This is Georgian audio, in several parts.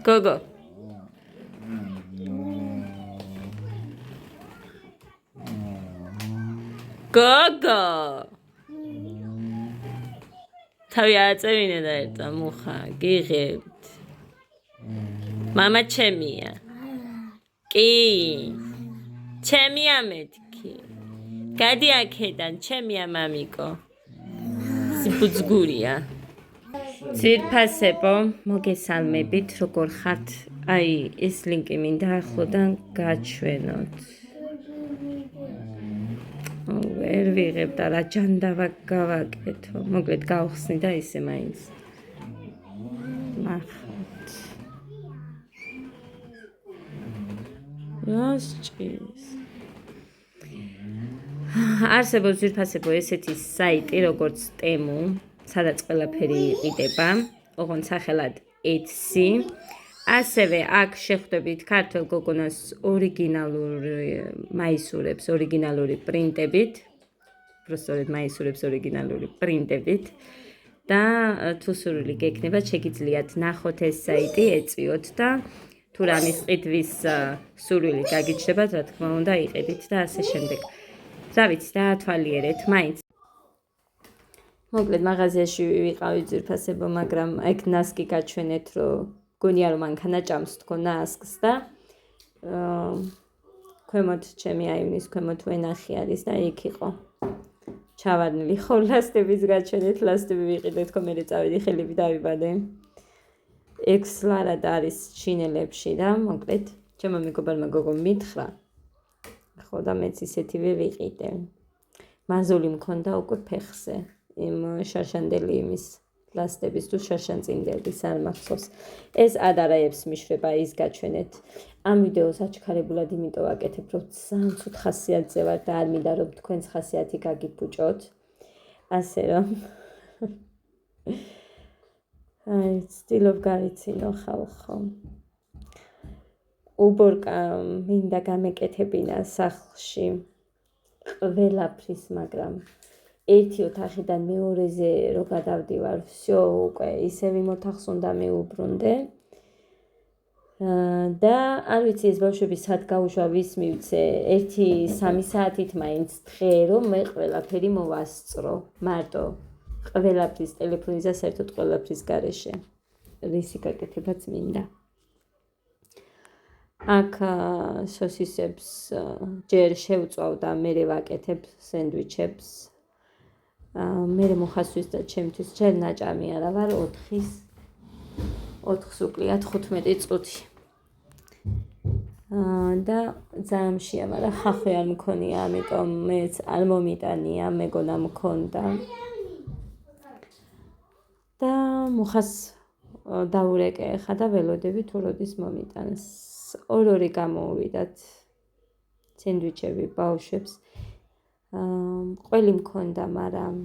გოგო გოგო თავი აწევინე და ერთა მუხა გიღებთ მამა ჩემია კი ჩემია მეთქი გადი აქედან ჩემია მამიკო სიბუძგურია ძირფასებო მოგესალმებით როგორ ხართ აი ეს ლინკი მინდა ახლოდან გაჩვენოთ ვერ ვიღებ და რა ჯანდავა გავაკეთო მოკლედ გავხსნი და ისე მაინც ნახოთ რასჭის არსებობს ძირფასებო ესეთი საიტი როგორც ტემუ სადაც ყველაფერი იყიდება ოღონდ სახელად etsy ასევე აქ შეხვდებით ქართველ გოგონას ორიგინალური მაისურებს ორიგინალური პრინტებით უბრალოდ მაისურებს ორიგინალური პრინტებით და თუ სურვილი გექნებათ შეგიძლიათ ნახოთ ეს საიტი ეწვიოთ და თუ რამის ყიდვის სურვილი გაგიჩნდებათ რა თქმა უნდა იყიდით და ასე შემდეგ რა ვიცი დაათვალიერეთ მაინც მოკლედ მაღაზიაში ვიყავი ძირფასებო მაგრამ ეგ ნასკი გაჩვენეთ რომ გონია რომ მანქანა ჭამს თქო ნასკს და ქვემოთ ჩემი აივნის ქვემოთ ვენახი არის და იქ იყო ჩავარდნილი ხო ლასტების გაჩვენეთ ლასტები ვიყიდე თქო მე წავედი ხელები დავიბადე ექსლარა და არის ჩინელებში და მოკლედ ჩემო მეგობარმა გოგომ მითხრა ხო და მეც ისეთივე ვიყიდე მაზული მქონდა უკვე ფეხზე იმ შარშანდელი იმის ლასტების თუ შარშანწინდელის არ მახსოვს ეს ადარაებს მიშვება ის გაჩვენეთ ამ ვიდეოს აჩქარებულად იმიტომ ვაკეთებ რომ ძალიან ცუდ ხასიათზე ვარ და არ მინდა რომ თქვენს ხასიათი გაგიფუჭოთ ასე რომ აი ცდილობ გავიცინო ხალხო უბორკა მინდა გამეკეთებინა სახლში ყველაფრის მაგრამ ერთი ოთახიდან მეორეზე რო გადავდივარ, всё უკვე ისევ იმ ოთახს უნდა მეუბრუნდე. და არ ვიცი ეს ბავშვები სად გაუშვა ვის მივცე, 1-3 საათით მაინც თხე რომ მე ყველაფერი მოვასწრო, მარტო ყველაფრის ტელეფონის და საერთოდ ყველაფრის გარეშე. რისი გაკეთებაც მინდა. აქ სოსისებს ჯერ შევწვავ და მერე ვაკეთებ სენდვიჩებს. მე მოხასვის და ჩემთვის ჯერ ნაჭამი არა ვარ 4-ს უკლია 15 წუთი და ძალიან მშია მაგრამ ხახვი არ მქონია ამიტომ მეც არ მომიტანია მეგონა მქონდა და მოხას დაურეკე ხა და ველოდები თუ როდის მომიტანს ორ-ორი გამოუვიდათ სენდვიჩები ბავშვებს ყველი მქონდა, მაგრამ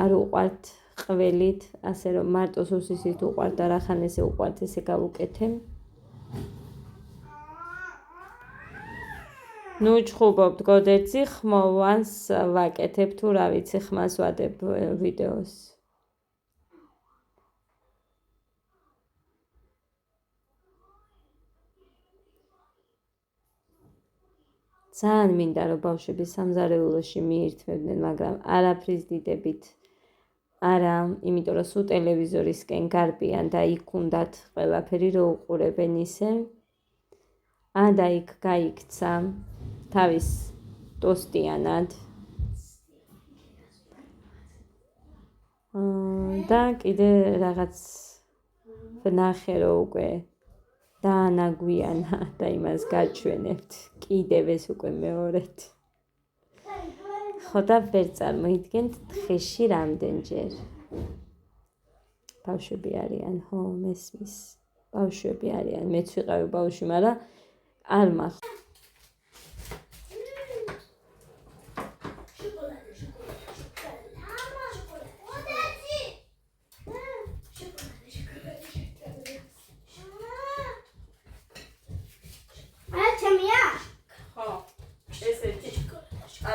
არ უყვართ ყველით, ასე რომ მარტო სოსისით უყვართ და რახან ესე უყვართ, ესე გავუკეთე. ნუ ჩხუბობთ, გოდეცი ხმოვანს ვაკეთებ თუ რა ვიცი, ხმას ვადებ ვიდეოს. ძალიან მინდა რომ ბავშვები სამზარეულოში მიირთმევდნენ, მაგრამ არაფრის დიდებით არა, იმიტომ რომ სულ ტელევიზორისკენ გარბიან და იქ უნდათ ყველაფერი რო უყურებენ ისე. და იქ გაიქცა თავის ტოსტიანად. და კიდე რაღაც ვნახე რომ უკვე დაანაგვიანა და იმას გაჩვენებთ. კიდევ ეს უკვე მეორედ. ხო და ვერ წარმოიდგენთ დღეში რამდენჯერ. ბავშვები არიან, ხო, მესმის. ბავშვები არიან, მეც ვიყავი ბავშვი, მაგრამ არ მახსოვს.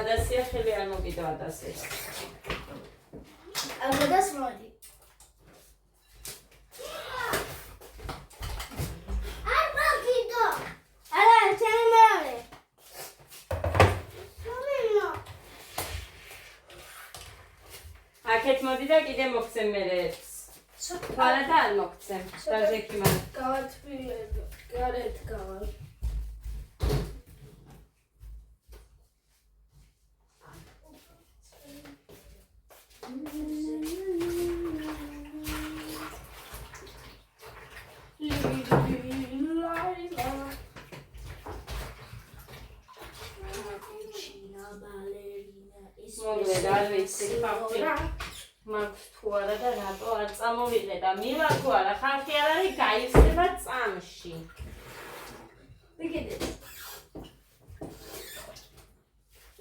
ადასია ხელი არ მოგიდა ადასეს. აგდას მოდი. და კიდე მოგცემ მე ერთს. Თვალა და არ მოგცემ. დაჟექი მაგრამ. გავათბილებ, გარეთ გავალ. მოგვედ არ ვიცი ხალხი მაქვს თუ არა და რატო არ წამოვიდე და მივა თუ არა ხალხი არ არის გაიხსნება წამში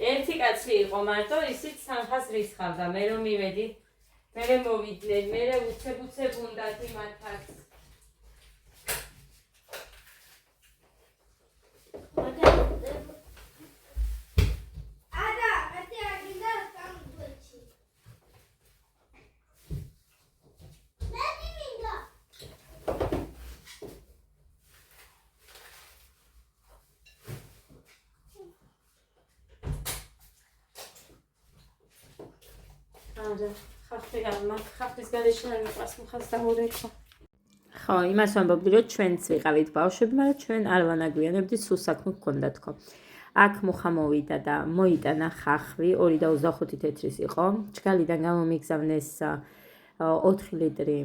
ერთი კაცი იყო მარტო ისიც სამხას რისხავდა მე რომ მივედი მე მოვიდნენ მე უცებ უნდათ იმათაც ხაფრის გარეშე არ მიყვარს მხას დაურეკო. ხო, იმას ვამბობდი, რომ ჩვენც ვიყავით ბავშვები, მაგრამ ჩვენ არ ვანაგვიანებდით, სულ საქმე გქონდა თქო. აქ მუხა მოვიდა და მოიტანა ხახვი, 2.25 თეთრის იყო. ჩქალიდან გამომიგზავნეს 4 ლიტრი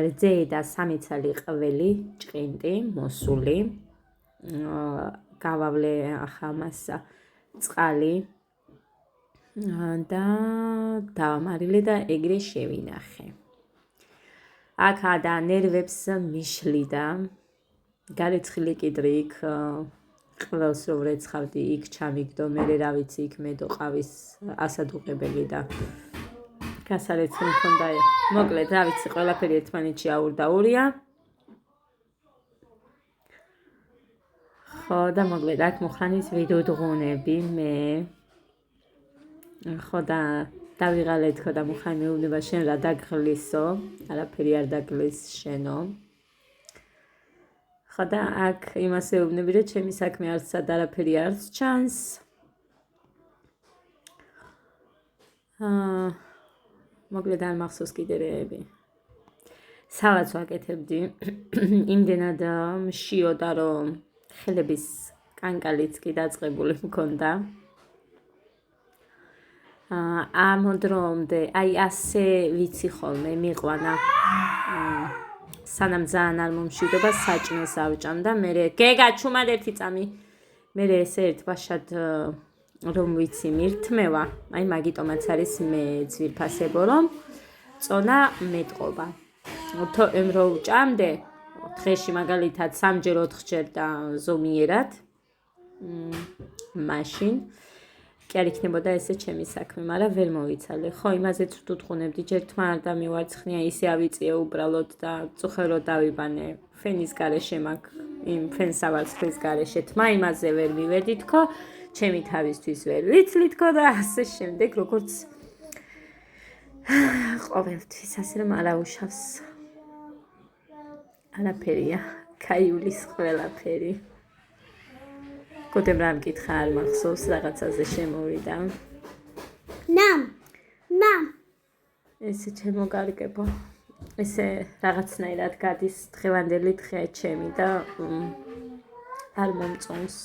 რძე და 3 ცალი ყველი, ჭყინტი, მოსული. გავავლე ახლა მას წყალი. და დავამარილე და ეგრე შევინახე. აქ და ნერვებს მიშლიდა. გარეცხილი კიდრი იქ ყველს რო ვრეცხავდი იქ ჩამიგდო მე რა ვიცი იქ მედო ყავის ასადუყებელი და გასარეცხი მქონდა. მოკლედ რა ვიცი ყველაფერი ერთმანეთში აურდაურია. ხო და მოკლედ აქ მუხანის ვიდოდღუნები მე ხო და დავიღალე თქო და მუხა მეუბნება შენ რა დაგღლისო არაფერი არ დაგლის შენო ხო და აქ იმას ეუბნები რომ ჩემი საქმე არცად არაფერი არც ჩანს მოკლედ არ მახსოვს კიდე რეები სალაც ვაკეთებდი იმდენად მშიოდა რომ ხელების კანკალიც კი დაწყებული მქონდა ამ დრომდე აი ასე ვიცი ხოლმე მიყვანა სანამ ძალიან არ მომშვიდობა საჭმელს ავჭამდა მე გეგა ჩუმად ერთი წამი მე ესე ერთ ბაშად რომ ვიცი მირთმევა აი მაგიტომაც არის მე ძვირფასებო რომ წონა მეტყობა რომ ვჭამდე დღეში მაგალითად 3-ჯერ 4-ჯერ და ზომიერად მაშინ კი არ იქნებოდა ესე ჩემი საქმე, მაგრამ ვერ მოვიცალე. ხო, იმაზეც ვტუთხუნებდი, ჯერ თმა არ დამივარცხნია, ისე ავიწიე უბრალოდ და წუხერო დავიბანე ფენის გარეშე მაგ იმ ფენსავარცხლის გარეშე. თმა იმაზე ვერ მივედი თქო, ჩემი თავისთვის ვერ ვიცლი თქო და ასე შემდეგ, როგორც ყოველთვის, ასე რომ არაუშავს. არაფერია, კაიulis ყველაფერი. კოდემ რა მკითხა არ მახსოვს რაღაცაზე შემოვიდა. ნამ. ესე ჩემოგარგებო. ესე რაღაცნაირად გადის დღევანდელი დღე ჩემი და არ მომწონს.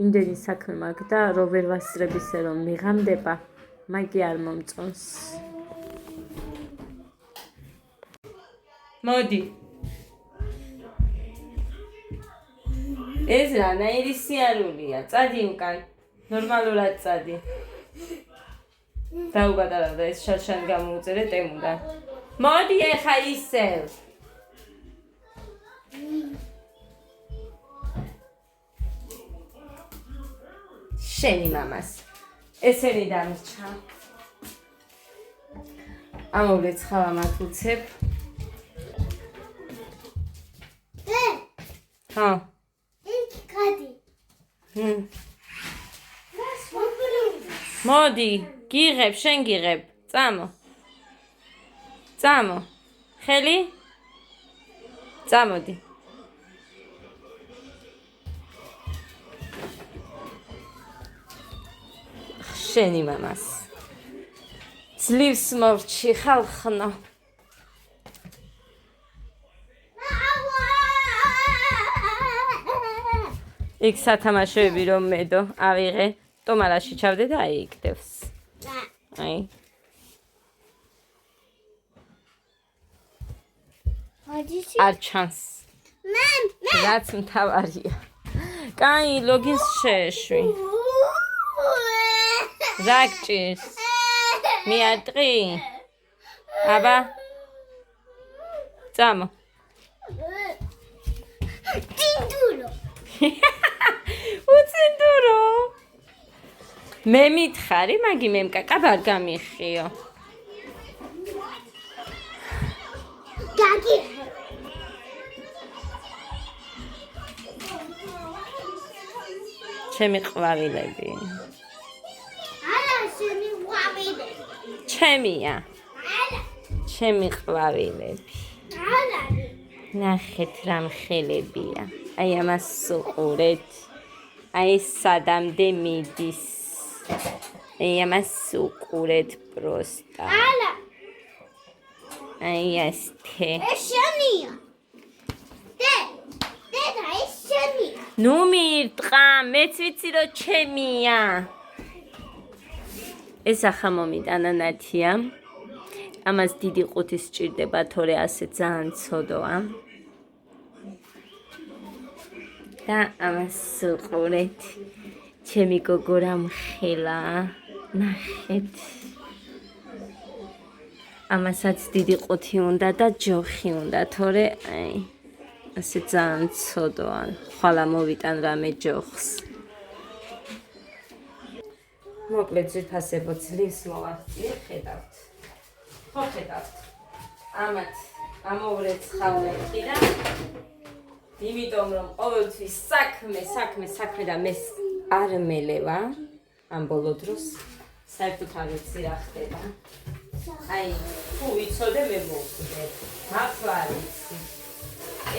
იმდენი საქმე მაქვს და რო ვერ ვასწრებ ისე რომ მიღამდება, მაგი არ მომწონს. მოდი. ეს რანაირი სიარულია, წადი უკან, ნორმალურად წადი. დაუგადარა და ეს შარშან გამოუწერე ტემუდან. მოდი ეხა ისევ. შენი მამას. ესენი დამრჩა. ამოვლე ცხავა მათ უცებ. ჰა. მოდი, გიღებ, შენ გიღებ. წამო. ხელი? წამოდი. შენი მამას. ძლივს მორჩი ხალხნო. იქ სათამაშოები რომ მედო ავიღე, ტომალაში ჩავდე და აი იქდევს. აი. არ ჩანს. რაც მთავარია. კაი, ლოგინს შეეშვი. რა გჭირს? მიატყი? აბა. წამო. Tinduro. უცინდურო. მე მითხარი, მაგი მე მკაკაბ არ გამიხიო. Gagi. ჩემი ყვავილები. Ala sheni wabide. ჩემია. Ala. ჩემი ყვავილები. Ala. ნახეთ რა მხელებია. აი ამას უყურეთ. აი სადამდე მიდის. აი ამას უყურეთ პროსტა. Ala. აი ასთე. Eshania. De. Deda eshania. ნუ მირტყა, მეც ვიცი რომ ჩემია. ეს ახლა მომიტანა ნათია. ამას დიდი ყუთი სჭირდება, თორე ასე ძალიან ცოდოა. და ამას უყურეთ. ჩემი გოგო რა მხელა. ნახეთ. ამასაც დიდი ყუთი უნდა და ჯოხი უნდა, თორე აი ასე ძალიან ცოდოა. ხვალა მოვიტან რამე ჯოხს. მოკლედ ძვირფასებო ძლივს მოვახციე, ხედავთ. ხო ხედავთ. ამათ ამოვრეცხავ კი და იმიტომ რომ ყოველთვის საქმე და მე არ მელევა ამ ბოლო დროს საერთოდ არ ვიცი რა ხდება. აი, თუ ვიცოდე მე მოვკვდე. მართლა არ ვიცი.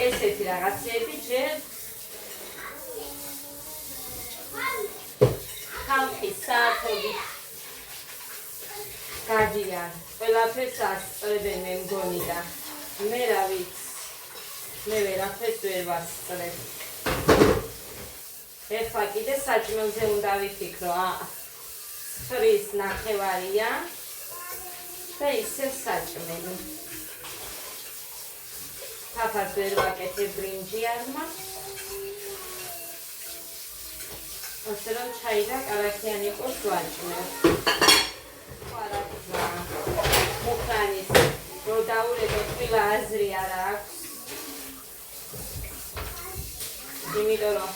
ესეთი რაღაცები ჯერ ხალხის საათობით გადიან. ყველაფერს ასწრებენ მე მგონი და მე რა ვიცი. მე ვერაფერს ვერ ვასწრებ. ეხლა კიდე საჭმელზე უნდა ვიფიქრო. 9-ის ნახევარია და ისევ საჭმელი. თაფას ვერ ვაკეთებ ბრინჯი არ მაქვს. ასე რომ ჩაი და კარაქიანი ყოს ვაჭმევ. მუხრანის რო დაურეკო ყველა აზრი არ აქვს. იმიტომ რომ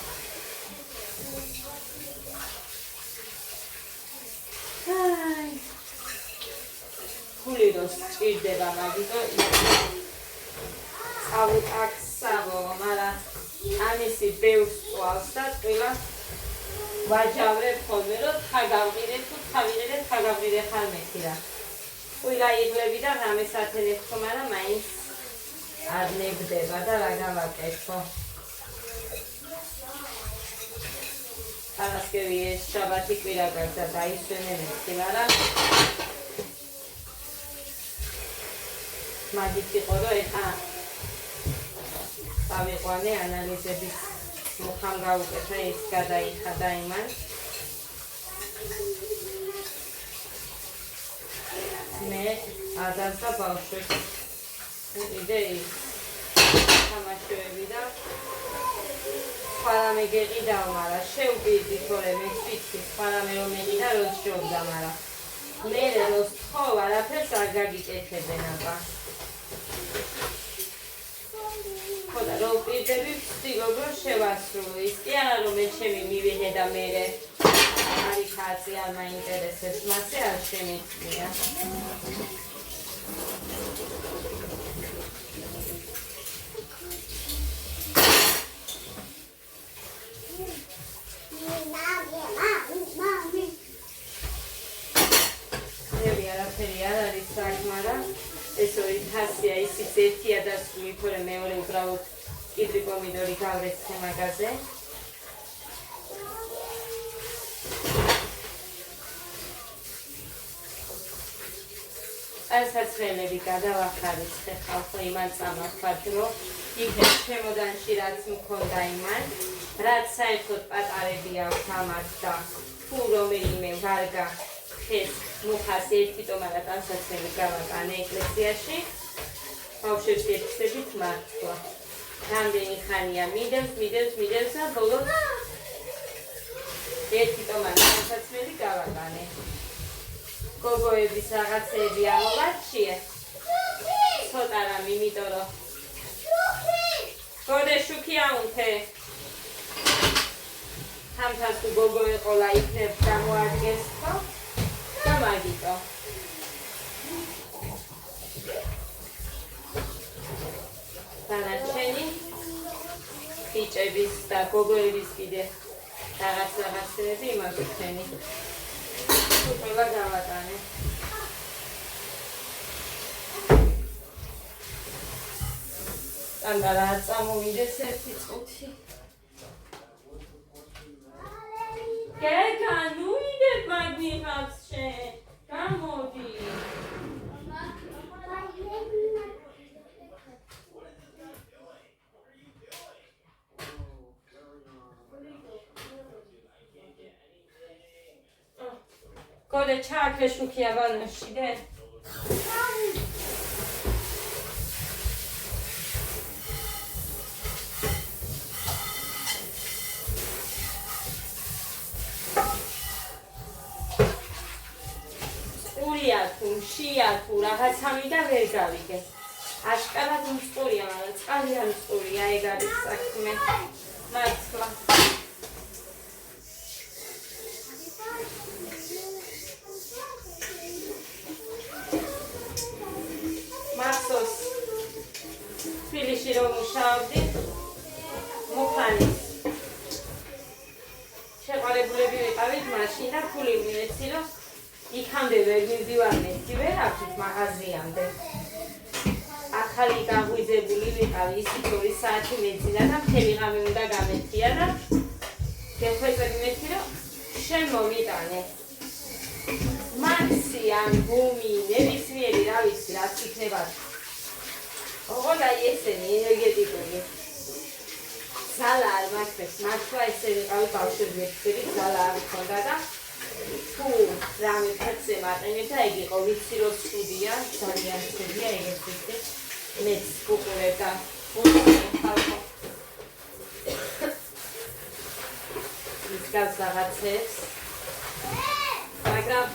ფული რო სჭირდება, მაგიტო წავუტაქსავო, მაგრამ ამისი ბევრს წვავს და ყველა ვაჯავრებ ხოლმე, რომ თხა გავყიდე თუ თხა ვიყიდე, თხა გავყიდე ხალმეთი რა. ყველა იღლები და რამეს ათენებ ხო, მაგრამ მაინც არ ნებდება და რა გავაკეთო. არასკევი ეს შაბათი კვირა გაქვს და დაისვენენ ეს არა. მაგით იყო რომ ეხა ავიყვანე ანალიზების მოხამ გავუკეთე ის გადაიხადა იმან. მე ადას და ბავშვებს ვიყიდე ის თამაშოები და სხვა მე გეყიდავ, მაგრამ შევბიდი თორე მე ვიცი სხვა მე რომ მეყიდა რო შევდა, მაგრამ მე რო სთხოვ არაფერს არ გაგიკეთებენ აბა. ხოდა რო პირდები ვცდილობ რომ შევასრულო. ის კი არა რომ მე ჩემი მივიღე და მე არი ხაზი არ მაინტერესებს, მასე არ შემიძლია. ეს ორი თასია, ისიც ერთია და სული, თორე მეორე უბრალოდ კიდრი პომიდორი გავრეცხე მაგაზე. ტანსაცმელები გადავახარიცხე ხალხო იმან წამოთქვათ, რომ იქნებ ჩემოდანში რაც მქონდა იმან, რაც საერთოდ პატარები აქვს ამათ და თუ რომელიმე ვარგა ხეს მუხას ერთი ტომარა ტანსაცმელი გავაკანე ეკლესიაში, ბავშვებს ეხსებით მართვა. რამდენი ხანია მიდევს და ბოლოს ერთი ტომარა ტანსაცმელი გავაკანე. გოგოების რაღაცები ამოვარჩიე. ცოტა რამ, იმიტომ რომ გოდე შუქია უნთე. თამთას თუ გოგო ეყოლა იქნებ გამოადგეს ხო? და მაგიტო. დანარჩენი ბიჭების და გოგოების კიდე რაღაცები იმაგიქნენი. ყველა გავატანე. ანდა რა წამოვიდეს ერთი წუთი. გეგა, ნუ იდებ მაგიღავს შენ. გამოდი. გოდე ჩააქრე შუქია ბანოში დე. სტურია თუ მშია თუ რაღაცამი და ვერ გავიგე. აშკარად მწყურია, მაგრამ წყალიან მწყურია, ეგ არის საქმე. მართლა. მახსოვს თბილისში რომ მუშაობდი მუხანის შეყარებულები ვიყავით მაშინ და ფული მივეცი რომ იქამდე ვერ მივდივარნეთ ვერაფრით მაღაზიამდე ახალი გაღვიძებული ვიყავი ისიც 2 საათი მეძინა და მთელი ღამე უნდა გამეთია და გეხვეწები მეთქი რომ შენ მომიტანე მაქსი ან ბუმი ნებისმიერი რა ვიცი რაც იქნება ოღონდ აი ესენი ენერგეტიკული ზალა არ მაქვს მართლა ესე ვიყავი ბავშვები ექცევით ზალა არ მქონდა და თუ რამე ფერზე მაყენებ და ეგ იყო ვიცი რომ სტუდია ძალიან ცუდია ეგეც ვიცი მეც ვუყურებ და ხალხო ის გაზაღაცებს მაგრამ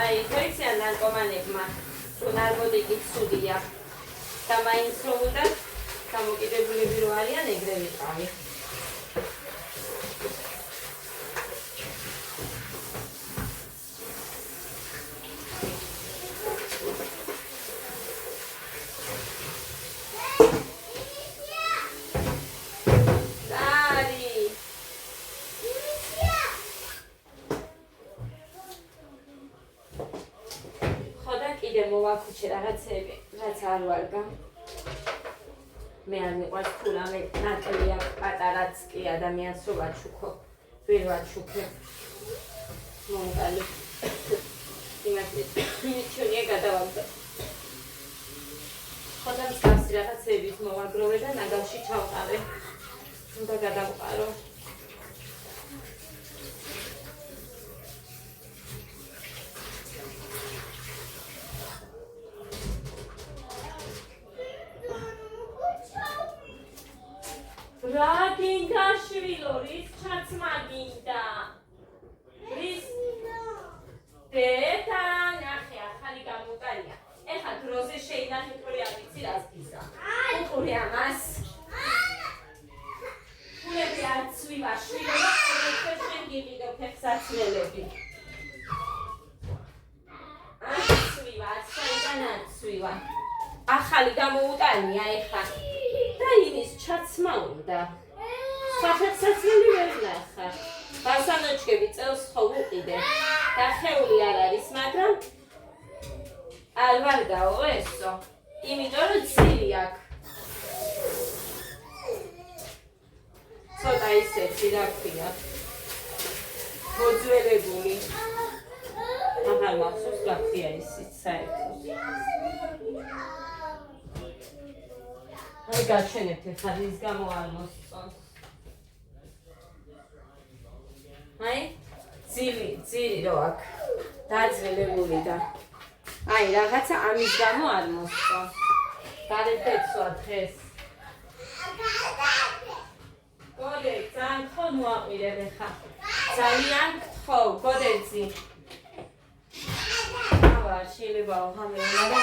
აი ხოიციან ნარკომანებმა თუ ნარკოტიკი ცუდია და მაინც რომ უნდა გამოკიდებულები რო არიან ეგრე ვიყავი მოვაქუჩე რაღაცები, რაც არ ვარგა. მე არ მიყვარს თუ რამე ნაკლია პატარაც კი ადამიანს რო ვაჩუქო. ვერ ვაჩუქებ. მომყალი. იმათი მიციონია გადავაგდო. ხოდა მსგავსი რაღაცების მოვაგროვე და ნაგავში ჩავყავე. უნდა გადავყარო. რა გინდა შვილო, რის ჩაცმა გინდა? რის? დედა, ნახე, ახალი გამოტანია. ეხლა დროზე შეინახე თორე არ ვიცი რას გიზა. უყურე ამას. ფულები არ ცვივა შვილო და ყოველთვის შენ გიყიდო ფეხსაცმელები. არ ცვივა, საიდან არ ცვივა. ახალი გამოუტანია ეხლა. და იმის ჩაცმა უნდა. საფეხსაცმელი ვერ ნახა. ბასანოჩკები წელს ხო ვუყიდე. დახეული არ არის, მაგრამ არ ვარგაო ესო. იმიტომ რომ ცივი აქვს. ცოტა ისეთი რა ქვია. მოძველებული. აჰა არ მახსოვს რა ქვია ისიც საერთოდ. აი გაჩვენებთ ახლა რის გამო არ მოსწონს. აი ძილი რო აქ დაძველებული და აი რაღაცა ამის გამო არ მოსწონს. გადაეცვა დღეს. გოდე ძალიან ხო მოაყირებ ახლა. ძალიან გთხოვ გოდეცი. აბა შეიძლება ვხამელა და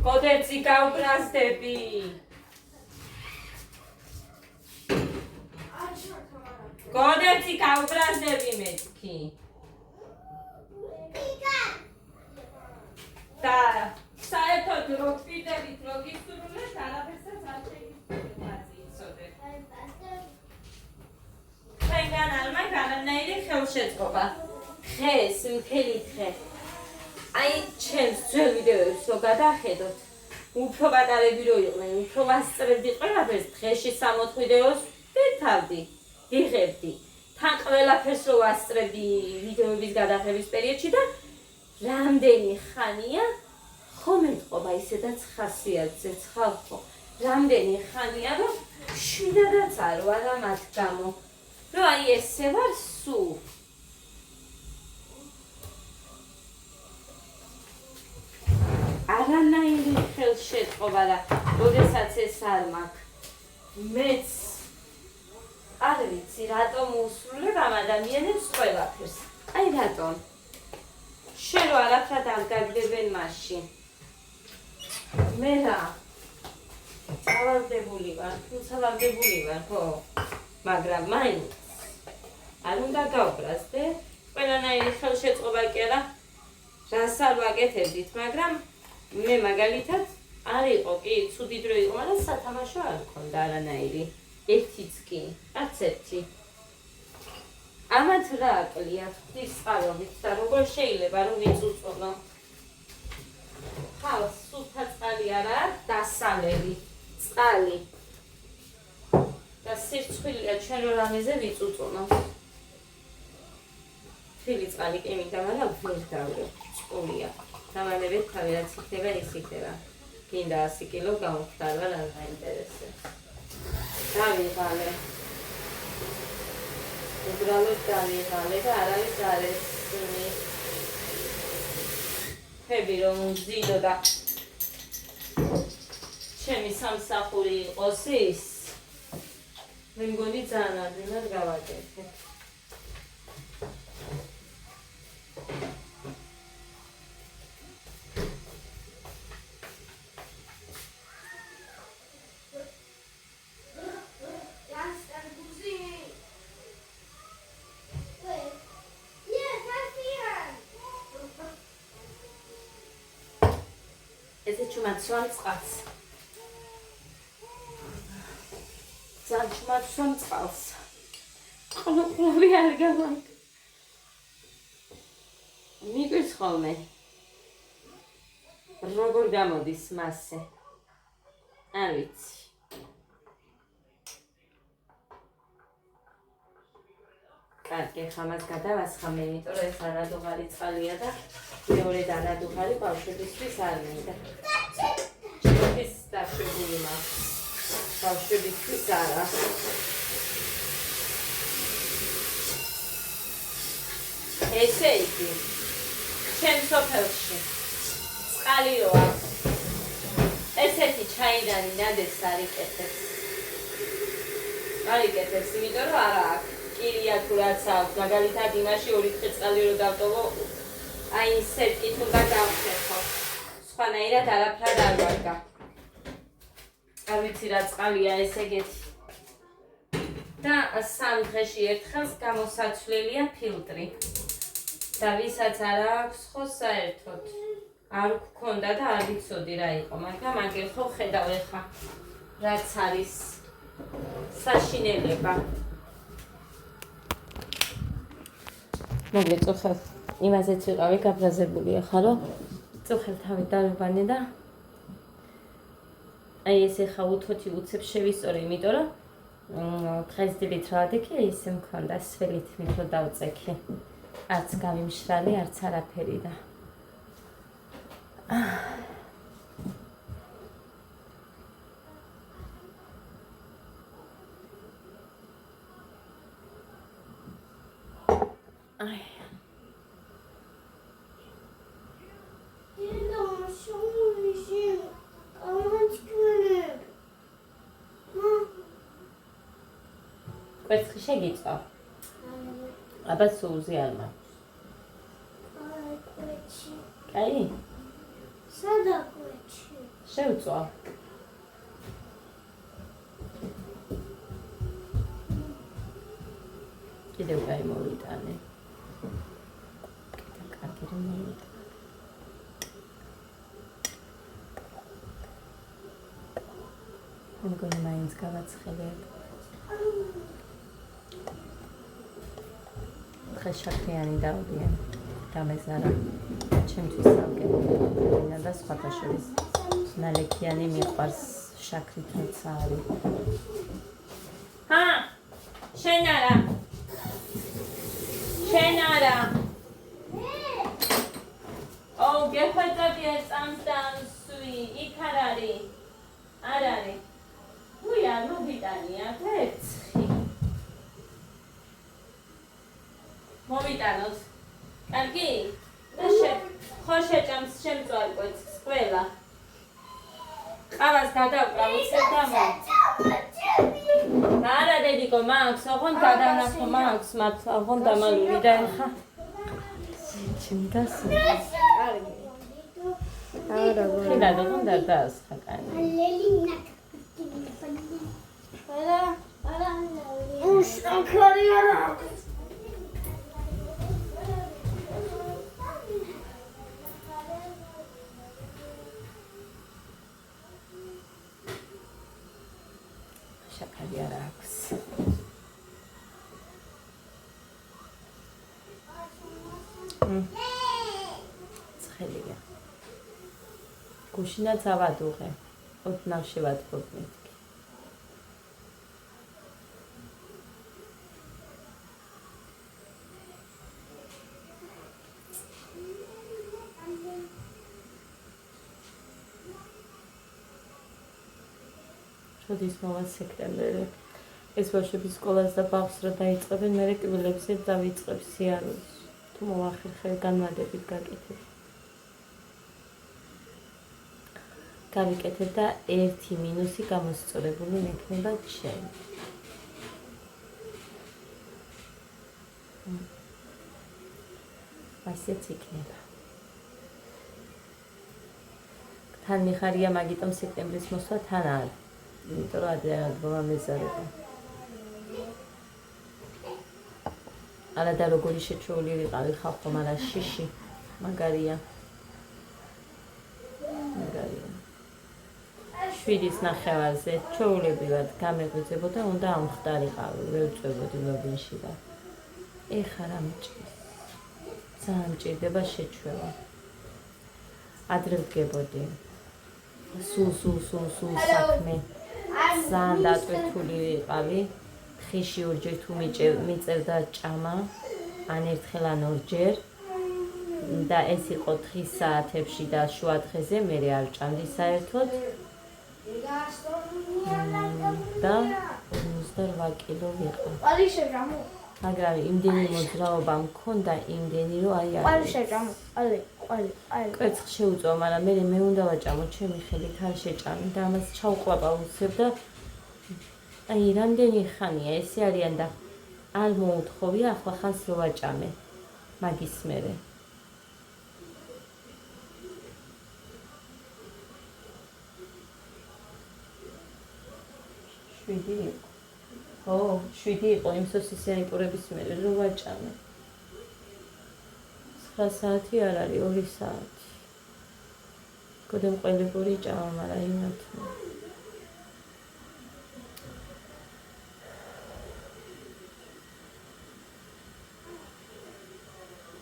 გოდეცი გავბრაზდები. გოდეცი გავბრაზდები მეთქი. და საერთოდ რო გვიდებით რო გისურვებთ არაფერსაც არ შეგიძლიათ ჩვენგან არ მაქვს არანაირი ხელშეწყობა. დღეს მთელი დღე აი ჩემს ძველ ვიდეოებს რო გადახედოთ უფრო პატარები რო იყვნენ უფრო ვასწრებდი ყველაფერს დღეში 60 ვიდეოს ვეთავდი ვიღებდი თან ყველაფერს რო ვასწრებდი ვიდეოების გადაღების პერიოდში და რამდენი ხანია ხომ ეთყობა ისედაც ხასიათზეც ხალხო რამდენი ხანია რომ შვიდადაც არ ვარ ამათ გამო რომ აი ესე ვარ სულ არანაირი ხელშეწყობა და როდესაც ეს არ მაქვს მეც არ ვიცი რატომ უსრულებ ამ ადამიანებს ყველაფერს აი რატომ შენ რო არაფრად არ გაგდებენ მაშინ მე რა სავალდებული ვარ ხო მაგრამ მაინც არ უნდა გავბრაზდე ყველანაირი ხელშეწყობა კი არა რას არ ვაკეთებდით მაგრამ მე მაგალითად არ იყო კი ცუდი დრო იყო მაგრამ სათამაშო არ მქონდა არანაირი ერთიც კი არც ერთი ამათ რა აკლია ღვთისწყალობით და როგორ შეიძლება რომ ვიწუწუნო ხალხს სუფთა წყალი არა დასალევი წყალი და სირცხვილია ჩვენ რო რამეზე ვიწუწუნო თბილი წყალი კი მინდა მაგრამ ვერ დავრო წყულია დამალებით თავი რაც იქნება ის იქნება გინდა 100 კილო გამოვხდარა რა გაინტერესებს დავიღალე უბრალოდ დავიღალე და არავის არ ესმის ხები რომ უძიდო და ჩემი სამსახური იყოს ის მე მგონი ძალიან ადვილად გავაკეთე ჩუმაცვან წყალს ძალიან ჩუმაცვან წყალს ყოლოყლოვი არ გავაკ მიგვირს ხოლმე როგორ გამოდის მასე არ ვიცი კარგი ხამას გადავასხამე იმიტომ რომ ეს არადუღარი წყალია და მეორე დანადუღარი ბავშვებისთვის არ მინდა ჩემთვის დაშვებული მაქვს ბავშვებისთვის არა ესე იგი ჩემ სოფელში წყალი რო აქვს ესეთი ჩაიდანი ნადეს არ იკეთებს იმიტომ რომ არა აქვს კირია თუ რაც აქვს მაგალითად იმაში 2 დღე წყალი რო დავტოვო აი ისე კითხვა და გავხერხო სხვანაირად არაფრად არ ვარგა არ ვიცი რა წყალია ეს ეგეთი და 3 დღეში ერთხელს გამოსაცვლელია ფილტრი და ვისაც არ აქვს ხო საერთოდ არ გქონდა და არ ვიცოდი რა იყო მაგრამ აგერ ხო ხედავ ეხა რაც არის საშინელება მოკლედ წუხელ იმაზეც ვიყავი გაბრაზებული ახლა რომ წუხელ თავი დავიბანე და აი ეს ახლა უთოთი უცებ შევისწორი იმიტომ რომ დღეს დილით რა ვადექი ისე მქონდა სველით მით რომ დავწექი არც გამიმშრალი არც არაფერი და აი კვერცხი შეგიწვა? აბა სულზე არ მაქვს. კაი? სადა კვეჩი? შევწვა. კიდევ კაი მოვიტანე. კიდევ კარგი რომ მოვიტანე. მეგონი მაინც გავაცხელებ. ხეშაქრიანი დავდიან. გამეზარა. ჩემთვის სამკერდო და სხვათა შორის ნალექიანი მიყვარს შაქრით როცა არის. ჰა! შენ არა. შენ არა. ო, გეხვეწებია წამს და მსვი, იქ არ არის. არ არის. უი, არ მოვიტანია, ვერცხი. მოვიტანოთ. კარგი? და ხო შეჭამს შემწვარ კვერცხს ყველა. ყავას გადავკრავ უცებდამო. არა დედიკო, მაქვს, ოღონდ გადავნახო, მაქვს, მათ ოღონდ დამალული და ეხა. ჩემი დასა. არა, ხიდა ოღონდ არ დაასხა კანი. შაქარი არ აქვს. ცხელია. გუშინაც ავადუღე. ოდნავში ვადგობ მეთქი. როდის მოვა სექტემბერი. ეს ბავშვები სკოლას და ბაღს რა დაიწყებენ, მერე კბილებზე დავიწყებ სიარულს. თუ მოვახერხე განმადებით გაკეთებ. გავიკეთებ და 1 მინუსი გამოსწორებული მექნება ჩემი. ასეც იქნება. თან მიხარია მაგიტომ სექტემბრის მოსვლა თან არ. იმიტომ რომ ადრე მომეზარება. არა და როგორი შეჩეული ვიყავი ხალხო, მაგრამ შიში მაგარია. მაგარია. 7-ის ნახევარზე ჩეულებრივად გამეღვიძებოდა, უნდა ამხდარიყავი, ვერ წვებოდი მობინში და ეხა რა მჭირს. ძალიან მჭირდება შეჩვევა. ადრე ვგებოდი. სულ საქმე. ძალიან დატვირთული ვიყავი. ხიში ორჯერ თუ მიწევდა ჭამა, ან ერთხელ ან ორჯერ. და ეს იყო 3 საათებში და შუა დღეზე მე არ ჭამდი საერთოდ. და 58 კილო ვიყავ. მაგრამ იმდენი მოძრაობა მქონდა, იმდენი რომ აი კვერცხს შეუწვა, მაგრამ მე უნდა ვაჭამო, ჩემი ხელით არ შეჭამი და ამას ჩავყვება უცებ და აი რამდენი ხანია ესე არიან და არ მოუთხოვია ახლა ხანს რო ვაჭამე მაგის მერე. ო, 7 იყო იმ სოსისიანი პურების მერე რო ვაჭამე. 9 საათი არ არის, 2 საათი. გოდემყველებური ჭამა, მაგრამ იმათ.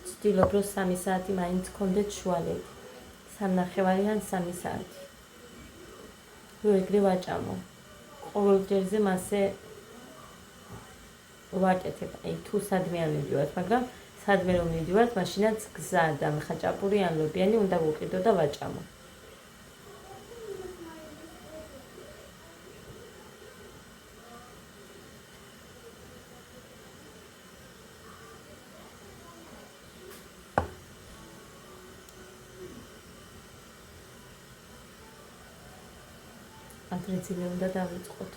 ვცდილობ, რომ 3 საათი მაინც გქონდეთ შუალედი. 3.5 ან 3 საათი. რო ეგრე ვაჭამო. ყოველ ჯერზე მასე ვაკეთებ, აი თუ სადმე არ მივიდივართ, მაგრამ სადმე რომ მივდივართ, მაშინაც გზა და ხაჭაპური ან ლობიანი უნდა ვუყიდო და ვაჭამო. ადრეცილე უნდა დავიწყოთ.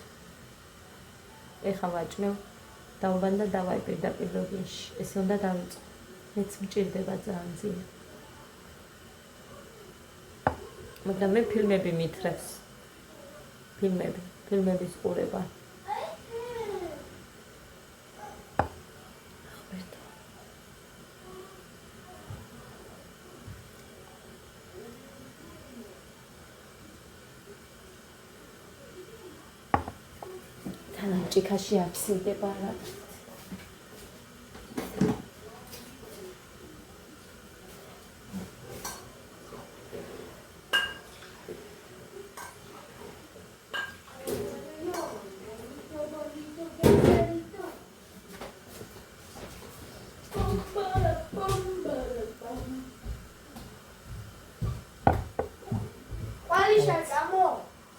ეხა ვაჭმევ, დავბან და დავაი პირდაპირ ლოგინში. ესე უნდა დავიწყო. მეც მჭირდება ძალიან ძილი. მაგრამ მე ფილმები მითხრებს. ფილმების ყურება. ჭიქაში აფსიდება რა.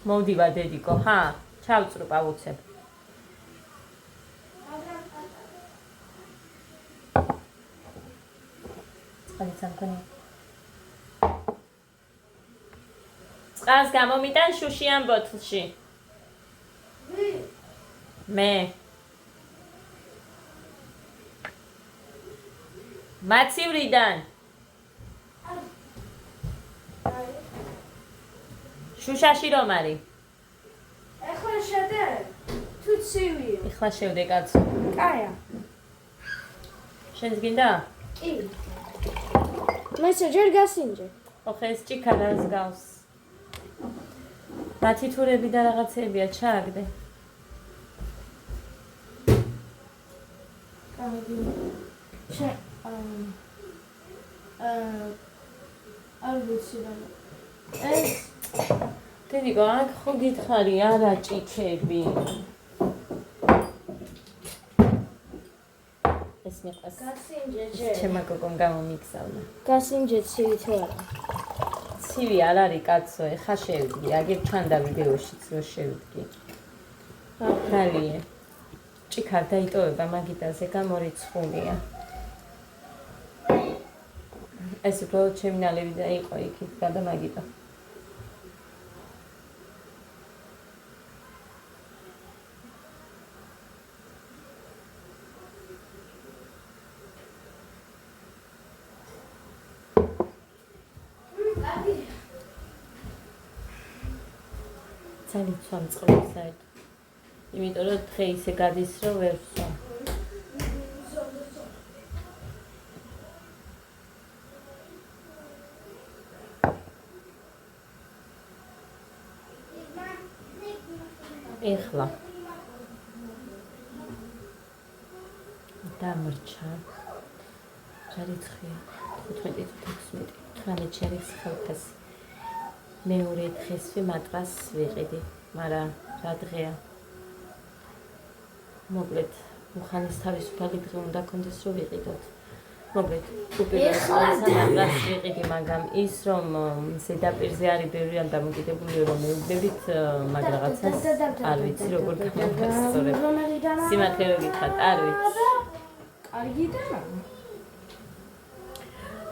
მოვდივარ დედიკო, ჰა, ჩავწრუპ ავუცებ. წყალს გამომიტან შუშიან ბოთლში. მე. მაცივრიდან. შუშაში რომ არის? ეხლა შედე. თუ ცივია. ეხლა შევდე კაცო. კაია. შენს გინდა? კი. მეც ჯერ გასინჯე. ოხ ეს ჭიქა რას გავს? რა თითურები და რაღაცებია ჩააგდე. შე არ ვიცი რა. ეს დედიკო, აქ ხო გითხარი არა ჭიქები. ეს მიყვას. გასინჯე ჯერ. ჩემმა გოგომ გამომიგზავნა. გასინჯე ცივი თუ არა? ცივი არ არის კაცო, ეხა შევიდგი, აგერ ჩანდა ვიდეოშიც რო შევიდგი. ხალია. ჭიქარ დაიტოვება მაგიდაზე გამორიცხულია. ეს უბრალოდ ჩემი ნალევი და იყო იქით გადამაგიდა. ძალიან სამწყლო საერთოდ. იმიტომ რომ დღე ისე გადის რომ ვერ ვსვა. ეხლა დამრჩა. რა რიცხვია? 15-16, 18 არის ხელფასი. მეორე დღესვე მატრას ვიყიდი, მაგრამ რა დღეა? მოკლედ, უხანის თავისუფალი დღე უნდა კონდეს რომ ვიყიდოთ. მოკლედ, უპირველეს ყოვლისა მატრას ვიყიდი, მაგრამ ის რომ ზედაპირზე არის ბევრი ამ დამოკიდებული რომ მევიდებით მაგ რაღაცას არ ვიცი როგორ გამოვასწორებ. სიმართლე რომ გითხრათ, არ ვიცი. კარგი და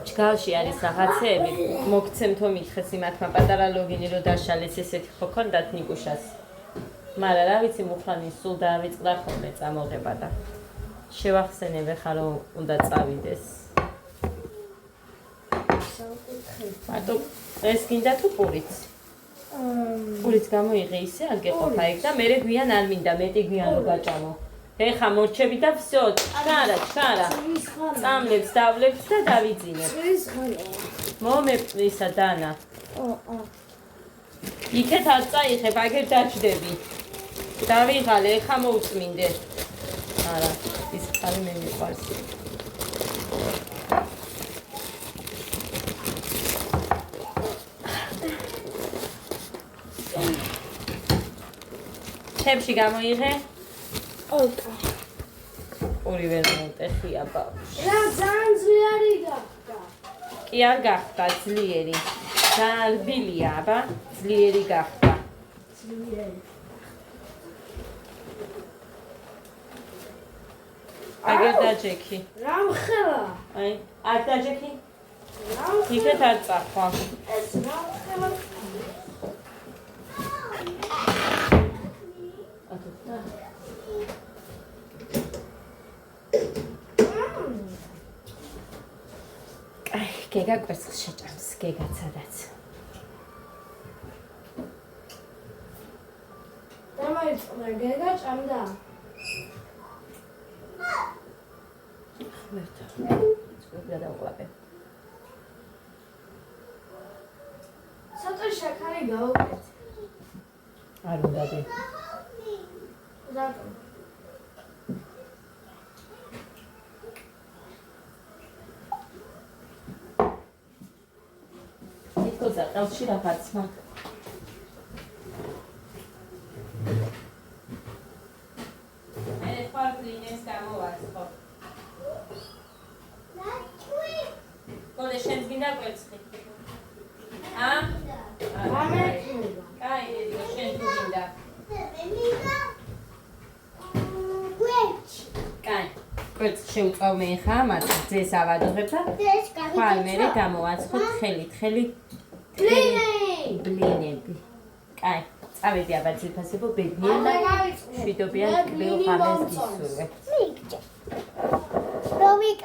ჩქალში არის რაღაცეები, მოგცემთო მითხეს იმათმა პატარა ლოგინი რომ დაშალეს ესეთი ხო ქონდათ ნიკუშას. მაგრამ რა ვიცი მუხრანი სულ დაავიწყდა ხოლმე წამოღება და შევახსენებ ახლა რომ უნდა წავიდეს. მარტო ეს გინდა თუ პურიც? პურიც გამოიღე ისე არ გეყოფა იქ და მე გვიან არ მინდა მეტი გვიან რომ გაჭამო. ეხა მორჩები და всё, ჩქარა. წამლებს დავლებს და დავიძინებ. მომეპლისა დანა. იქეთ არ წაიღებ, აგერ დაჭდები. დავიღალე, ეხა მოუწმინდე. არა, ის ხარი მე მიყვარს. ჩებში გამოიღე? პური ვერ მომტეხია ბავშვი. რა ძალიან ძლიერი გახდა. კი არ გახდა ძლიერი. ძალიან რბილია, აბა, ძლიერი გახდა. ძლიერი. აგერ დაჯექი. რა მხელა? აი, არ დაჯექი? რა იქეთ არ წახვა. ეს რა მხელა? აი, გეგა კვერცხს შეჭამს, გეგაცადაც. დამაიწყდა გეგა ჭამდა. ხმერთა. წყობი გადავყლაპე. ცოტა შაქარი გავუკეთ. არ უნდა დე. რატომ? თითქოს აყელში რაღაც მაქვს. მე ხარ ბლინეს გამოვაცხო. გოლე შენს გინდა კვერცხი? გამექნება. კაი, დედიო, შენ თუ გინდა? კაი. კვერცხს შევწავ მე ხა, მათ ძეს ავადოღებ და ხვალ მერე გამოვაცხოთ ხელით. ბლინები. კაი, წავედი აბა ძილფასებო ბედნიერ და შვიდობიან კბილ ღამეს გისურვებთ. Romik